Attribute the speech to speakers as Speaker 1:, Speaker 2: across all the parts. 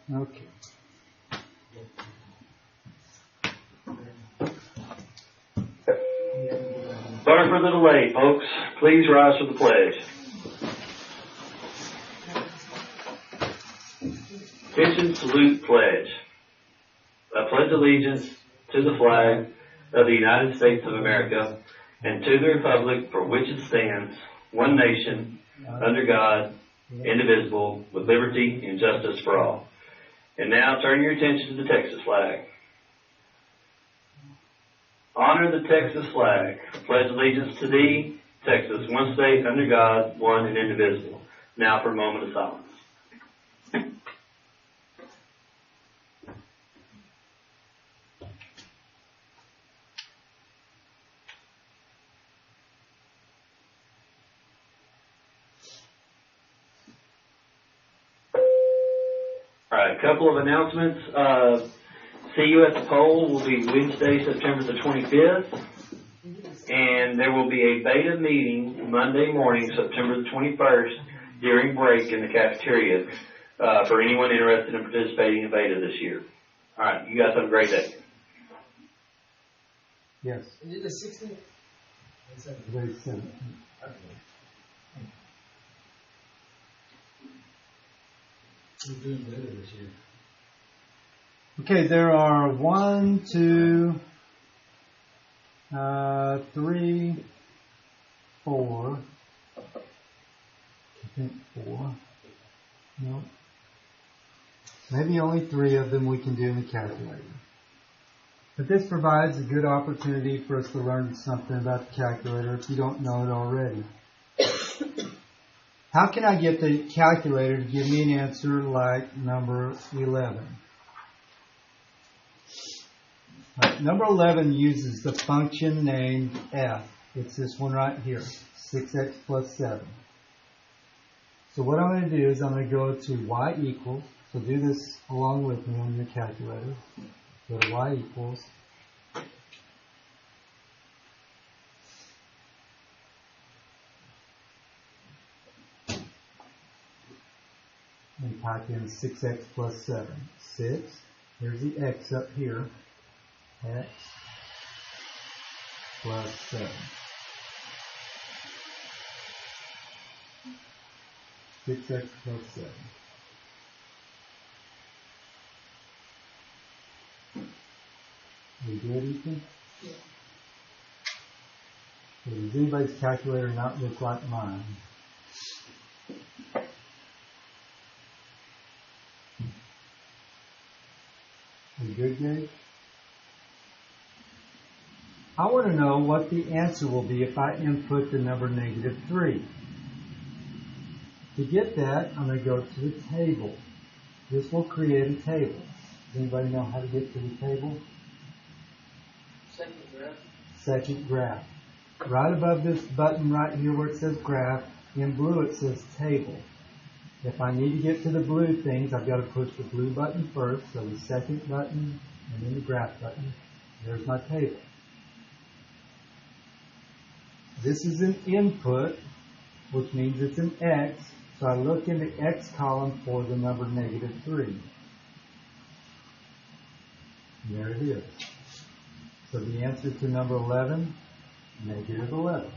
Speaker 1: Okay.
Speaker 2: Sorry for the delay, folks. Please rise for the pledge. Attention, salute, pledge. I pledge allegiance to the flag of the United States of America and to the republic for which it stands, one nation, under God, indivisible, with liberty and justice for all. And now turn your attention to the Texas flag. Honor the Texas flag. Pledge allegiance to thee, Texas, one state, under God, one and indivisible. Now for a moment of silence. All right, a couple of announcements. See you at the poll will be Wednesday, September the 25th. And there will be a beta meeting Monday morning, September the 21st, during break in the cafeteria for anyone interested in participating in beta this year. All right, you guys have a great day.
Speaker 1: Yes.
Speaker 3: Is it the 16th?
Speaker 1: Very simple.
Speaker 3: We're doing better this year.
Speaker 1: Okay, there are 1, 2, 3, 4. I think 4. No. Maybe only 3 of them we can do in the calculator. But this provides a good opportunity for us to learn something about the calculator if you don't know it already. How can I get the calculator to give me an answer like number 11? Right, number 11 uses the function named f. It's this one right here, 6x plus 7. So what I'm going to do is I'm going to go to y equals. So do this along with me on your calculator. Go to y equals. And type in 6x plus 7. 6. Here's the x up here. X plus 7. 6x plus 7. Are you good, Ethan?
Speaker 3: Yeah.
Speaker 1: So does anybody's calculator not look like mine? Are you good, Gabe? I want to know what the answer will be if I input the number -3. To get that, I'm going to go to the table. This will create a table. Does anybody know how to get to the table?
Speaker 3: Second graph.
Speaker 1: Second graph. Right above this button right here where it says graph, in blue it says table. If I need to get to the blue things, I've got to push the blue button first, so the second button and then the graph button. There's my table. This is an input, which means it's an X, so I look in the X column for the number -3. And there it is. So the answer to number 11, -11.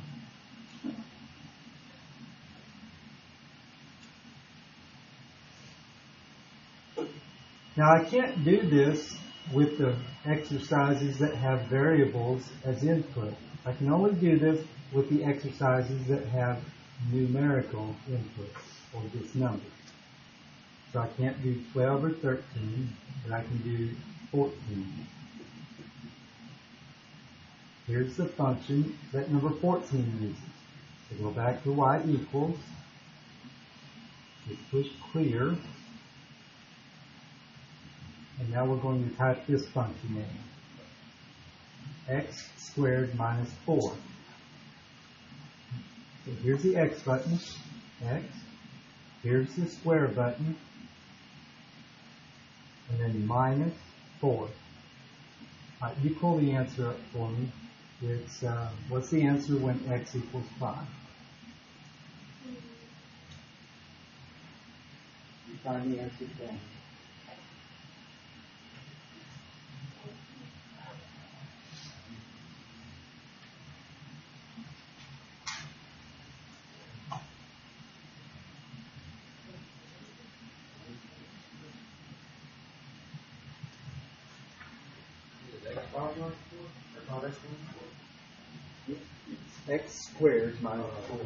Speaker 1: Now I can't do this with the exercises that have variables as input. I can only do this with the exercises that have numerical inputs, or just numbers. So I can't do 12 or 13, but I can do 14. Here's the function that number 14 uses. So go back to y equals. Just push clear. And now we're going to type this function in. X squared minus 4. So here's the X button, X. Here's the square button, and then minus 4. You pull the answer up for me. It's what's the answer when X equals 5? You find the answer down. X squared minus 4.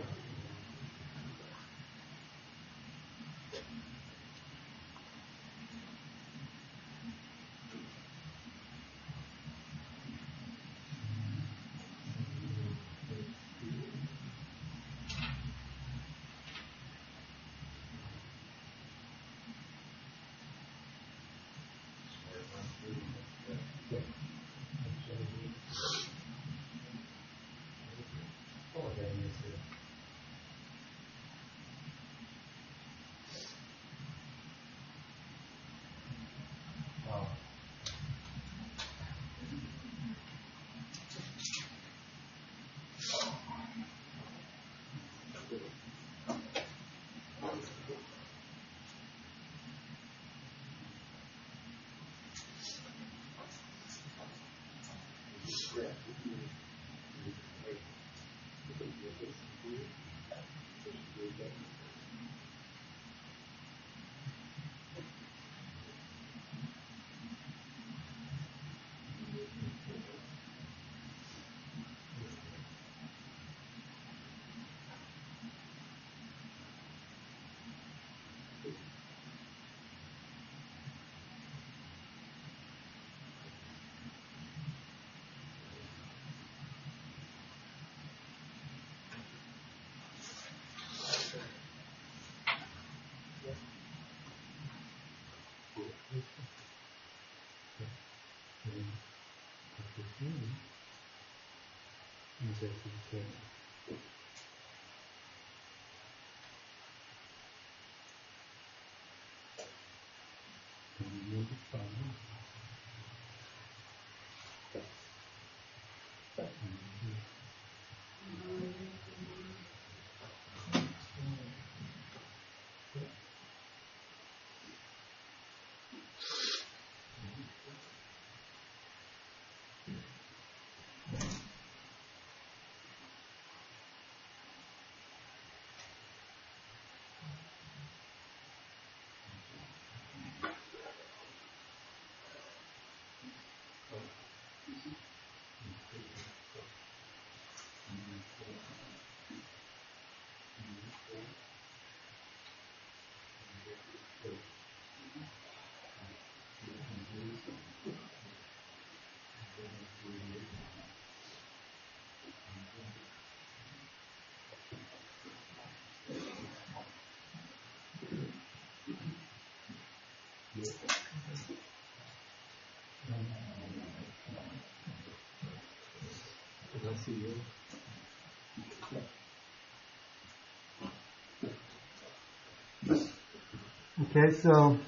Speaker 1: Okay, so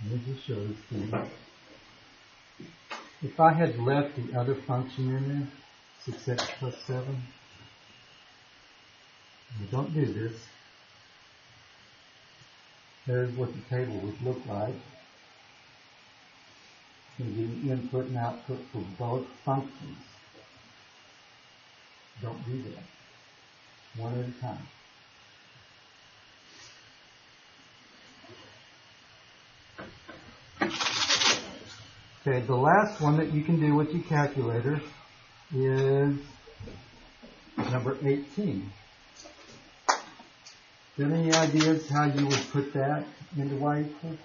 Speaker 1: let me just show this to you. If I had left the other function in there, 6x plus 7, you don't do this. There's what the table would look like. It's going to give you input and output for both functions. Don't do that. One at a time. Okay, the last one that you can do with your calculator is number 18. Do you have any ideas how you would put that into y equals?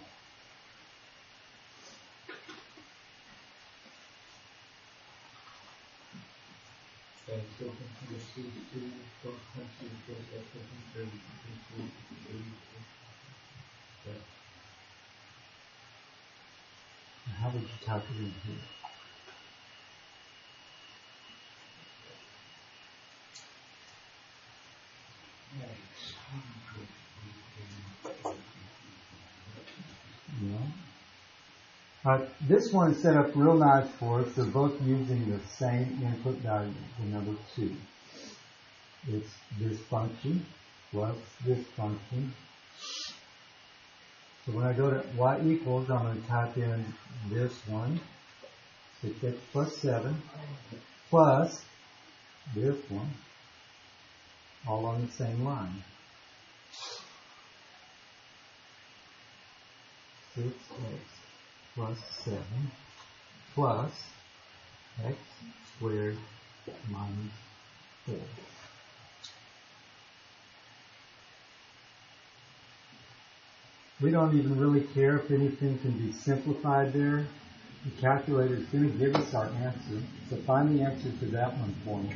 Speaker 1: How would you calculate here? This one is set up real nice for us. They're both using the same input value, the number 2. It's this function plus this function. So when I go to y equals, I'm going to type in this one, 6x plus 7, plus this one, all on the same line. 6x plus 7 plus x squared minus 4. We don't even really care if anything can be simplified there. The calculator is going to give us our answer. So find the answer to that one for me.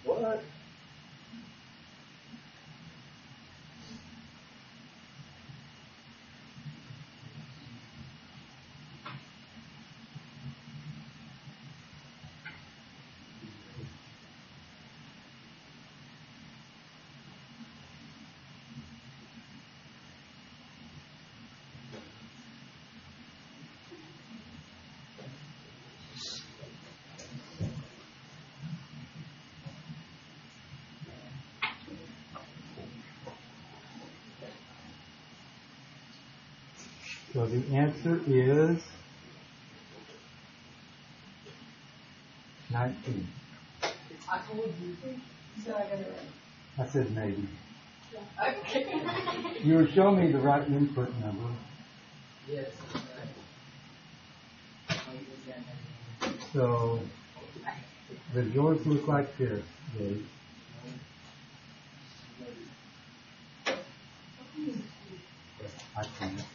Speaker 1: What? So the answer is 19.
Speaker 4: I told you. So I got it right.
Speaker 1: I said maybe.
Speaker 4: Okay.
Speaker 1: You were showing me the right input number.
Speaker 3: Yes.
Speaker 1: So does yours look like this, Dave? I can't.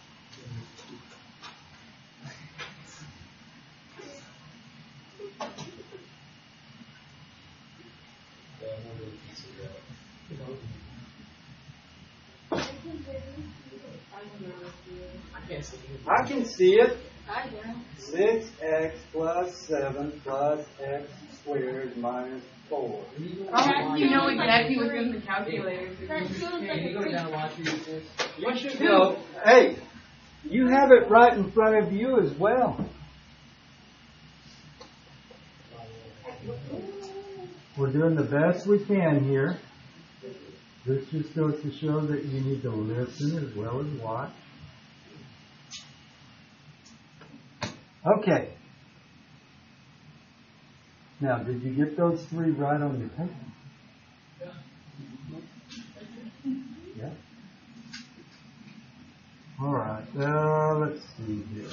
Speaker 3: I can't see you.
Speaker 1: I can see it.
Speaker 4: I don't.
Speaker 1: 6x plus 7 plus x squared minus 4.
Speaker 4: You know exactly what's in the calculator.
Speaker 3: Can you go down and watch this?
Speaker 1: You should know. Hey, you have it right in front of you as well. We're doing the best we can here. This just goes to show that you need to listen as well as watch. Okay. Now, did you get those three right on your paper? Yeah. All right. Let's see here.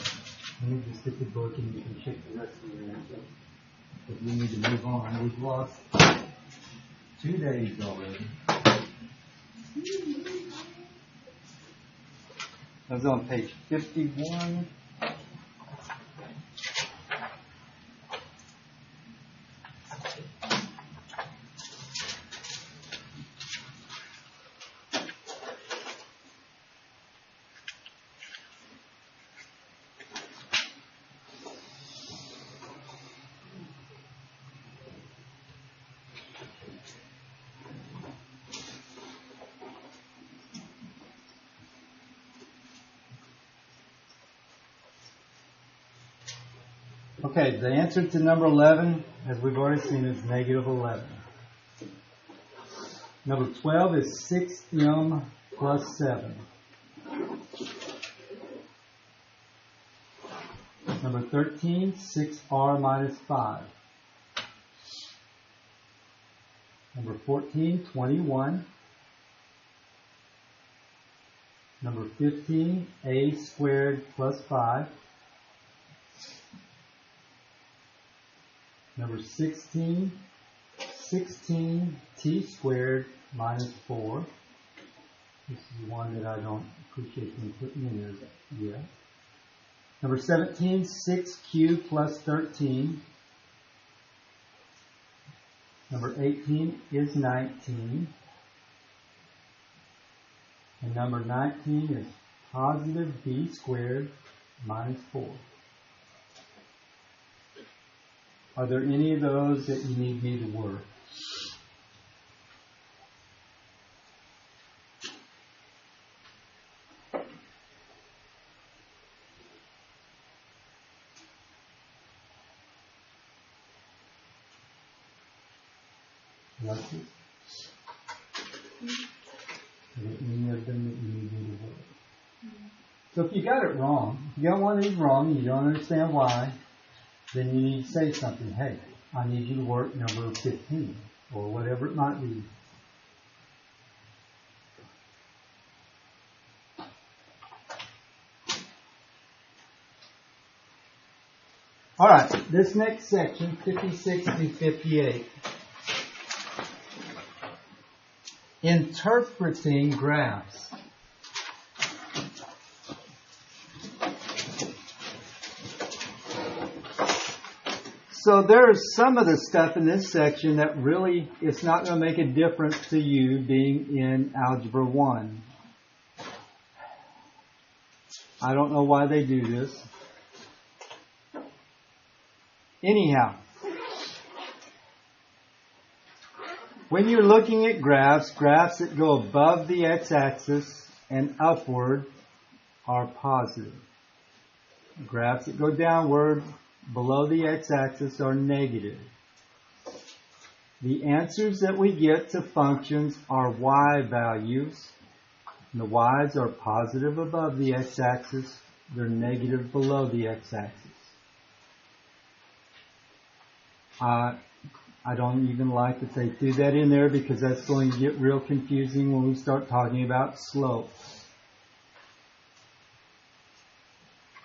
Speaker 1: Let me just get the book and you can check the rest of your answer. But we need to move on. We've lost 2 days already. I was on page 51. Okay, the answer to number 11, as we've already seen, is negative 11. Number 12 is 6m plus 7. Number 13, 6r minus 5. Number 14, 21. Number 15, a squared plus 5. Number 16, 16t squared minus 4. This is one that I don't appreciate them putting in there yet. Number 17, 6q plus 13. Number 18 is 19. And number 19 is positive b squared minus 4. Are there any of those that you need me to work? Alexis? Are there any of them that you need me to work? So if you got it wrong, if you got one of these wrong and you don't understand why, then you need to say something. Hey, I need you to work number 15 or whatever it might be. All right, this next section, 56 to 58. Interpreting graphs. So there's some of the stuff in this section that really, it's not going to make a difference to you being in Algebra 1. I don't know why they do this. Anyhow, when you're looking at graphs, graphs that go above the x-axis and upward are positive. Graphs that go downward below the x-axis are negative. The answers that we get to functions are y values. And the y's are positive above the x-axis. They're negative below the x-axis. I don't even like that they threw that in there because that's going to get real confusing when we start talking about slopes.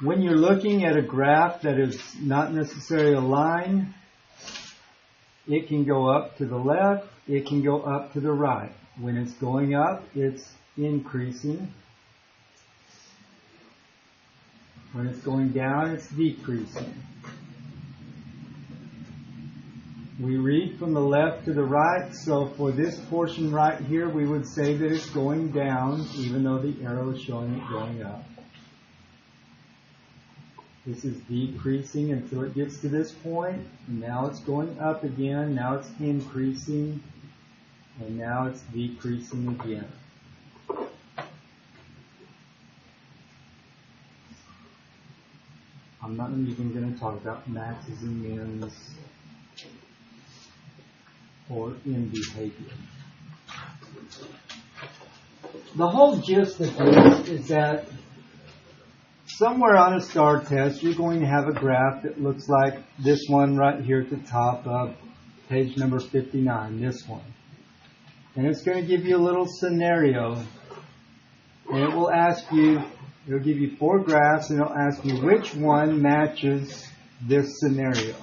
Speaker 1: When you're looking at a graph that is not necessarily a line, it can go up to the left, it can go up to the right. When it's going up, it's increasing. When it's going down, it's decreasing. We read from the left to the right, so for this portion right here, we would say that it's going down, even though the arrow is showing it going up. This is decreasing until it gets to this point. Now it's going up again, now it's increasing, and now it's decreasing again. I'm not even going to talk about maxes and mins or in behavior. The whole gist of this is that somewhere on a star test, you're going to have a graph that looks like this one right here at the top of page number 59, this one. And it's going to give you a little scenario. And it will ask you, it'll give you 4 graphs, and it'll ask you which one matches this scenario.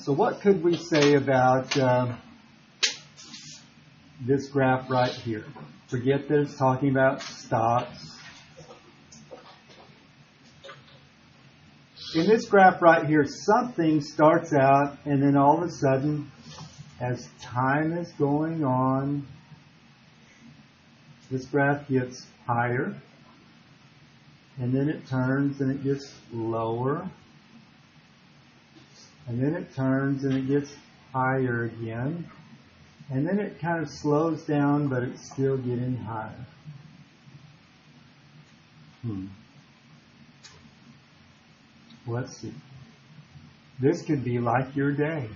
Speaker 1: So what could we say about this graph right here? Forget that it's talking about stocks. In this graph right here, something starts out and then all of a sudden, as time is going on, this graph gets higher, and then it turns and it gets lower. And then it turns and it gets higher again. And then it kind of slows down, but it's still getting higher. Let's see. This could be like your day.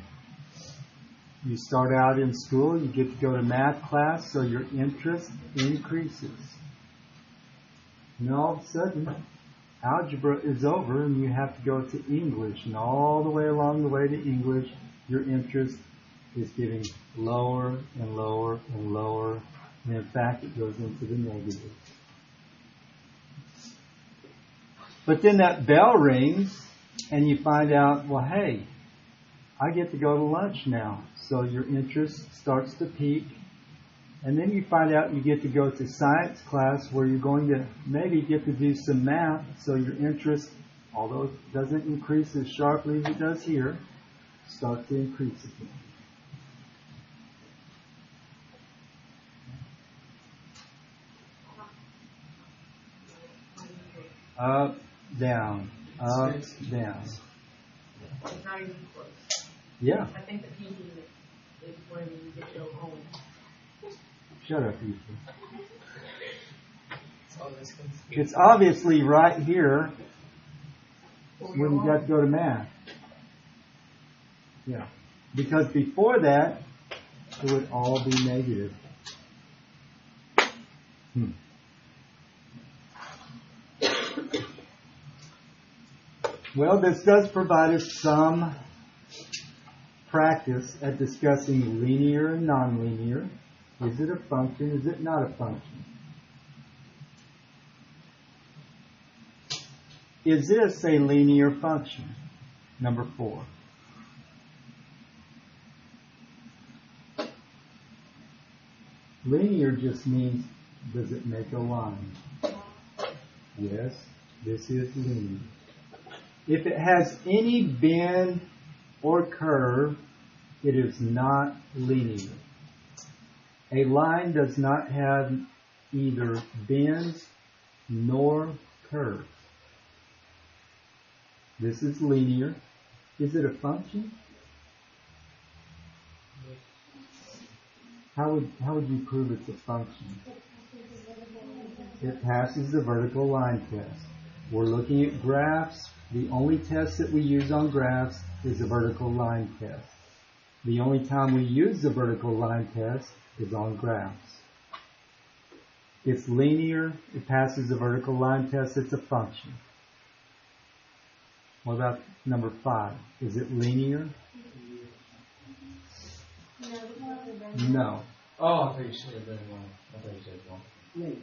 Speaker 1: You start out in school, you get to go to math class, so your interest increases. And all of a sudden, algebra is over and you have to go to English. And all the way along the way to English, your interest is getting lower and lower and lower. And in fact, it goes into the negative. But then that bell rings and you find out, well, hey, I get to go to lunch now. So your interest starts to peak. And then you find out you get to go to science class where you're going to maybe get to do some math. So your interest, although it doesn't increase as sharply as it does here, starts to increase again. Up, down, up, down.
Speaker 3: It's not even close.
Speaker 1: Yeah.
Speaker 3: I think the peaking is when you get to go home.
Speaker 1: Shut up, you.
Speaker 3: Oh, this one's
Speaker 1: It's obviously right here when you got to go to math. Yeah. Because before that, it would all be negative. Well, this does provide us some practice at discussing linear and nonlinear. Is it a function? Is it not a function? Is this a linear function? Number 4. Linear just means, does it make a line? Yes, this is linear. If it has any bend or curve, it is not linear. A line does not have either bends nor curves. This is linear. Is it a function? How would you prove it's a function? It passes the vertical line test. We're looking at graphs. The only test that we use on graphs is the vertical line test. The only time we use the vertical line test is on graphs. It's linear. It passes the vertical line test. It's a function. What about number 5? Is it linear? No.
Speaker 5: Oh, I thought you said that one. I thought you said one.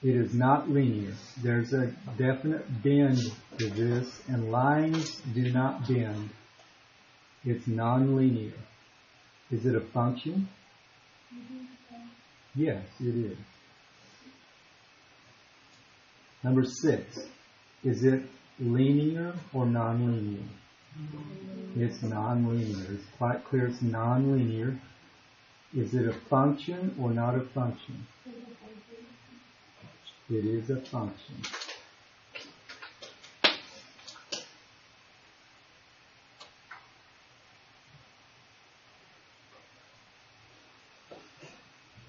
Speaker 1: It is not linear. There's a definite bend to this, and lines do not bend. It's non-linear. Is it a function? Yes, it is. Number 6. Is it linear or non-linear? It's non-linear. It's quite clear it's non-linear. Is it a function or not a function? It is a function.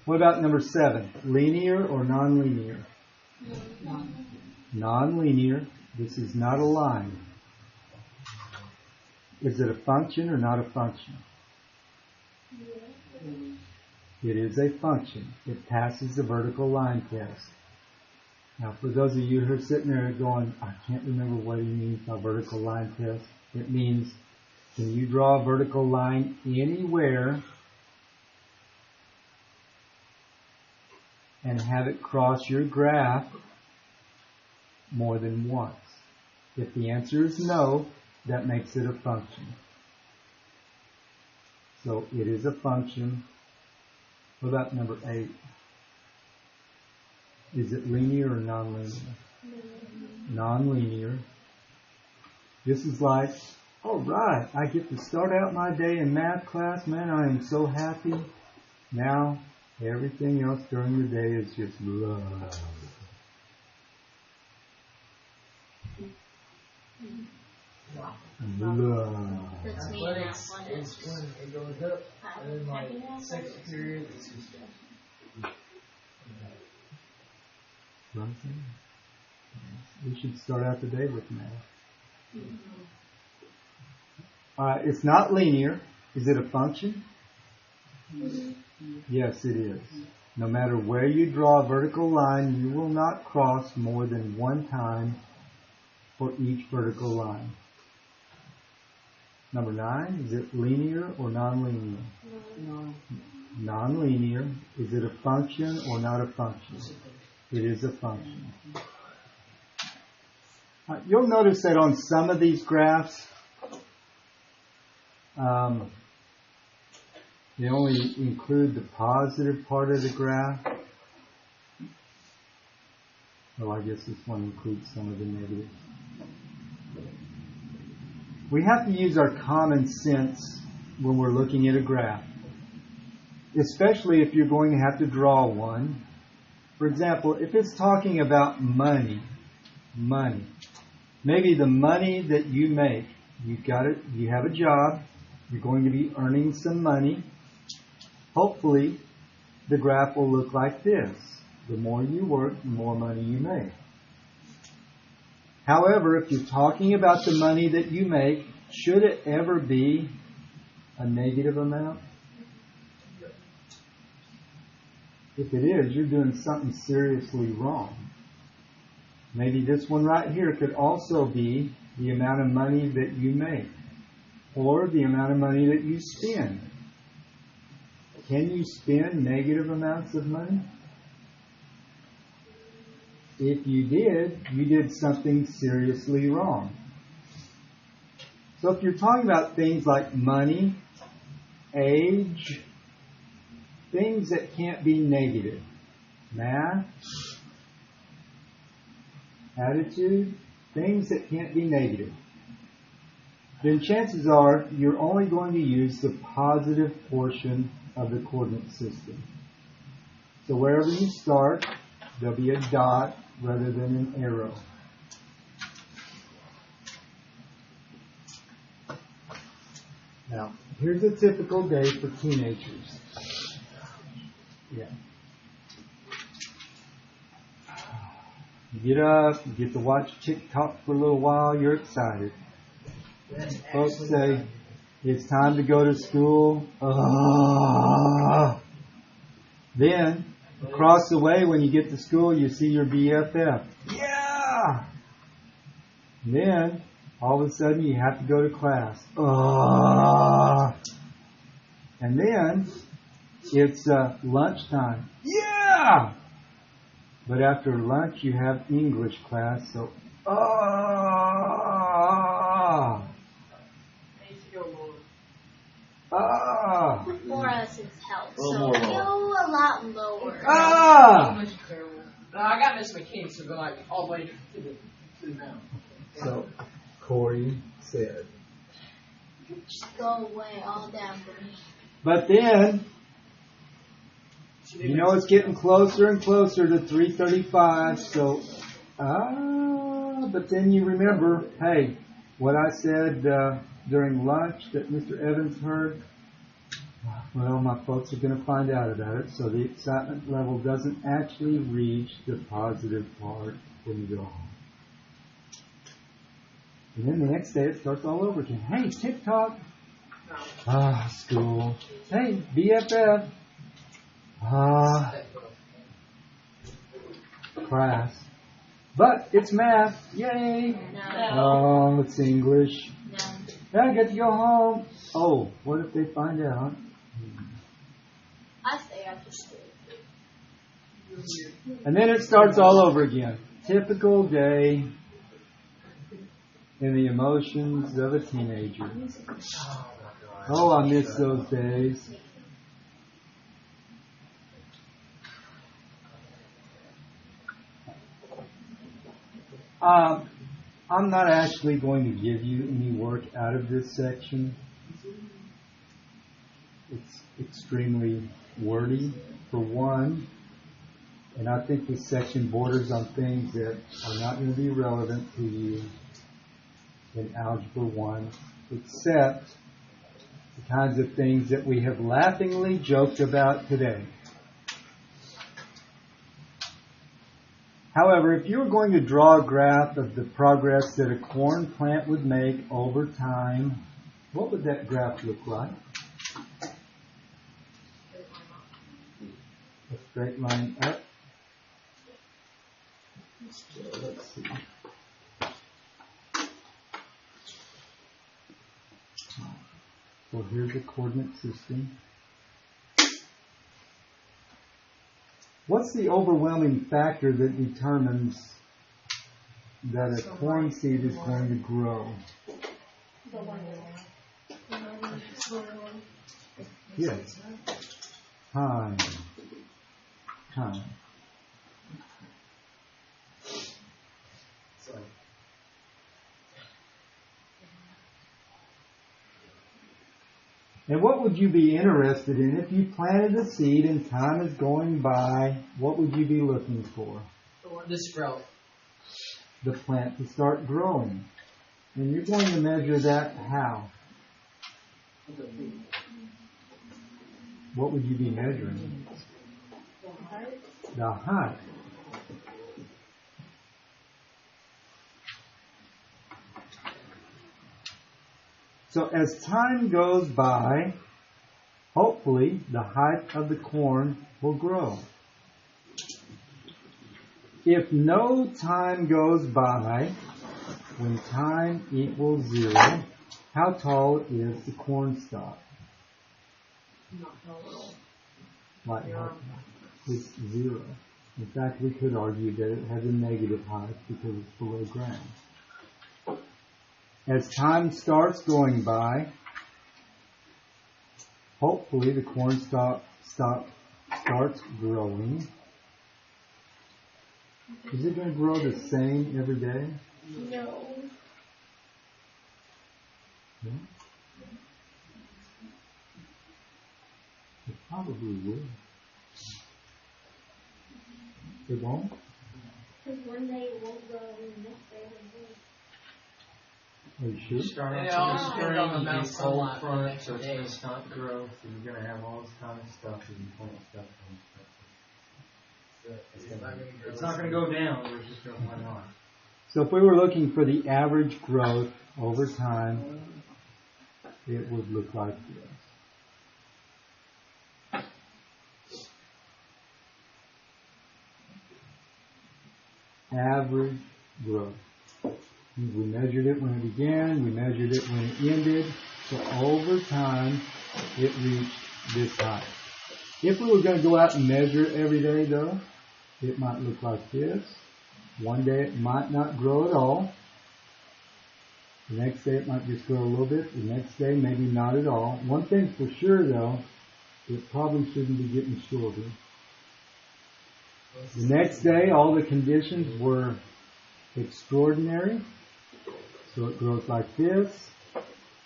Speaker 1: What about number 7? Linear or non-linear? Non-linear. This is not a line. Is it a function or not a function? It is a function. It passes the vertical line test. Now, for those of you who are sitting there going, I can't remember what he means by vertical line test. It means, can you draw a vertical line anywhere and have it cross your graph more than once? If the answer is no, that makes it a function. So it is a function. What about number 8? Is it linear or non-linear? Non-linear. This is like, all right, I get to start out my day in math class. Man, I am so happy. Now, everything else during the day is just blah. Blah.
Speaker 3: That's me
Speaker 5: But
Speaker 3: now.
Speaker 5: it's when it goes up, and then like second period, it's just.
Speaker 1: We should start out the day with math. It's not linear. Is it a function? Yes, it is. No matter where you draw a vertical line, you will not cross more than one time for each vertical line. Number 9, is it linear or non-linear? Non-linear. Is it a function or not a function? It is a function. You'll notice that on some of these graphs, they only include the positive part of the graph. Well, I guess this one includes some of the negatives. We have to use our common sense when we're looking at a graph, especially if you're going to have to draw one. For example, if it's talking about money, maybe the money that you make, you have a job, you're going to be earning some money. Hopefully, the graph will look like this. The more you work, the more money you make. However, if you're talking about the money that you make, should it ever be a negative amount? If it is, you're doing something seriously wrong. Maybe this one right here could also be the amount of money that you make, or the amount of money that you spend. Can you spend negative amounts of money? If you did something seriously wrong. So if you're talking about things like money, age, things that can't be negative, math, attitude, things that can't be negative, then chances are you're only going to use the positive portion of the coordinate system. So wherever you start, there'll be a dot rather than an arrow. Now, here's a typical day for teenagers. Yeah. You get up, you get to watch TikTok for a little while, you're excited. Folks say, it's time to go to school. Then, across the way, when you get to school, you see your BFF. Yeah! And then, all of a sudden, you have to go to class. And then, it's lunchtime. Yeah! But after lunch, you have English class, so
Speaker 6: For us, it's health.
Speaker 2: A little
Speaker 6: So
Speaker 2: more
Speaker 6: go a lot lower.
Speaker 5: English is terrible. No, I got Miss McKinney, so go like all the way to the down.
Speaker 1: So, Corey said.
Speaker 6: Just go away all down for me.
Speaker 1: But then, you know it's getting closer and closer to 3:35, so, but then you remember, hey, what I said during lunch that Mr. Evans heard? Well, my folks are going to find out about it, so the excitement level doesn't actually reach the positive part when you go home. And then the next day it starts all over again. Hey, TikTok. School. Hey, BFF. Class. But it's math. Yay.
Speaker 6: No.
Speaker 1: It's English.
Speaker 6: No.
Speaker 1: I get to go home. Oh, what if they find out?
Speaker 6: I stay after school.
Speaker 1: And then it starts all over again. Typical day in the emotions of a teenager. Oh, I miss those days. I'm not actually going to give you any work out of this section. It's extremely wordy, for one, and I think this section borders on things that are not going to be relevant to you in Algebra 1, except the kinds of things that we have laughingly joked about today. However, if you were going to draw a graph of the progress that a corn plant would make over time, what would that graph look like? A straight line up. So let's see. So here's the coordinate system. What's the overwhelming factor that determines that a corn seed is going to grow? Yes. Time. And what would you be interested in if you planted a seed and time is going by? What would you be looking for?
Speaker 5: This growth.
Speaker 1: The plant to start growing. And you're going to measure that how? What would you be measuring? The height. So as time goes by, hopefully the height of the corn will grow. If no time goes by, when time equals 0, how tall is the corn stalk?
Speaker 3: Not tall at all.
Speaker 1: Like it's 0. In fact, we could argue that it has a negative height because it's below ground. As time starts going by, hopefully the corn stalk starts growing. Is it going to grow the same every day?
Speaker 4: No.
Speaker 1: No? It probably will. It won't?
Speaker 6: Because one day it won't grow and the next day it will.
Speaker 1: Are you sure?
Speaker 7: Start
Speaker 5: It
Speaker 7: off
Speaker 5: all
Speaker 7: in the
Speaker 5: depends on the
Speaker 7: spring,
Speaker 5: amount
Speaker 7: you
Speaker 5: of
Speaker 7: get cold
Speaker 5: sunlight for the
Speaker 7: front,
Speaker 5: next
Speaker 7: so it's
Speaker 5: day.
Speaker 7: going to stunt growth, and you're going to have all this kind of stuff as you plant stuff. It's not going to go down, it's just going to plant on.
Speaker 1: So if we were looking for the average growth over time, it would look like this. Average growth. We measured it when it began, we measured it when it ended, so over time it reached this height. If we were going to go out and measure it every day though, it might look like this. One day it might not grow at all. The next day it might just grow a little bit. The next day maybe not at all. One thing's for sure though, it probably shouldn't be getting shorter. The next day all the conditions were extraordinary. So it grows like this.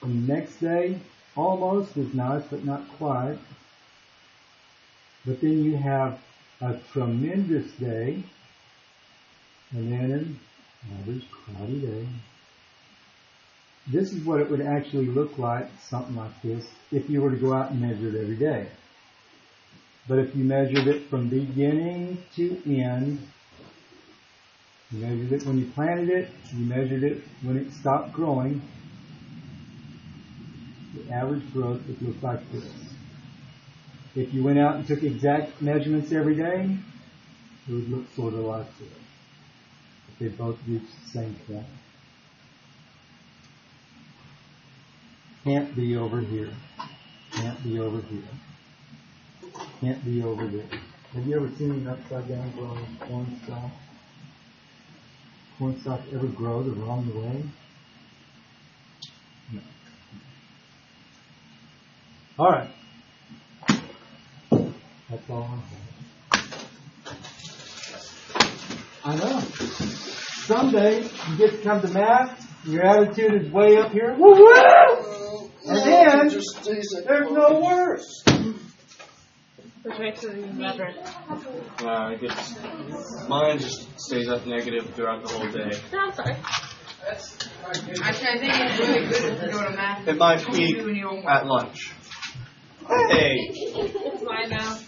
Speaker 1: And the next day almost is nice but not quite. But then you have a tremendous day and then an average cloudy day. This is what it would actually look like, something like this, if you were to go out and measure it every day. But if you measured it from beginning to end, you measured it when you planted it, you measured it when it stopped growing, the average growth would look like this. If you went out and took exact measurements every day, it would look sort of like this. If they both reached the same point. Can't be over here. Can't be over here. Can't be over there. Have you ever seen an upside down growing corn stalk? Corn stalk ever grow the wrong way? No. All right. That's all I have. I know. Someday you get to come to math, your attitude is way up here. Woo woo! And then there's no worse.
Speaker 3: Which makes it even better.
Speaker 8: It gets, mine just stays up negative throughout the whole day.
Speaker 3: No, I'm sorry.
Speaker 5: Actually, I think it's really good if you go to math.
Speaker 8: It might peak at lunch. Hey.
Speaker 3: It's mine now.